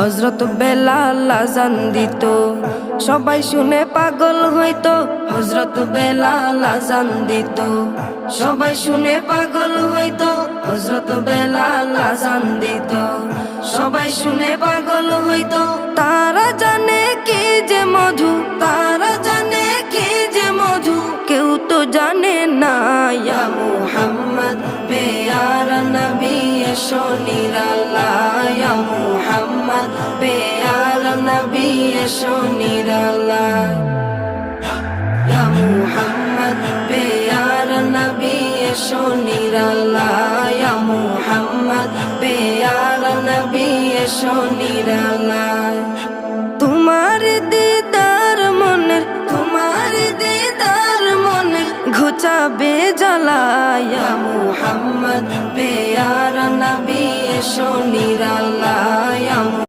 হযরত বেলাল আযান দিত, সবাই শুনে পাগল হইতো। হযরত বেলাল আযান দিত, সবাই শুনে পাগল হইতো। হযরত বেলাল আযান দিত, সবাই শুনে পাগল হইতো। তারা জানে কি যে মধু, তারা জানে কি যে মধু, কেউ তো জানে না। ইয়া মুহাম্মদ পেয়ারা নবী এসো নিরালায়, ইয়া মুহাম্মদ পেয়ারা নবী এসো নিরালায়, ইয়া মুহাম্মদ পেয়ারা নবী এসো নিরালায়, ইয়া মুহাম্মদ পেয়ারা নবী এসো নিরালায়। তোমার দিদার মনের, তোমার দিদার মনের ঘুচাবে জ্বালায়, ইয়া মুহাম্মদ পেয়ারা নবী এসো নিরালায়।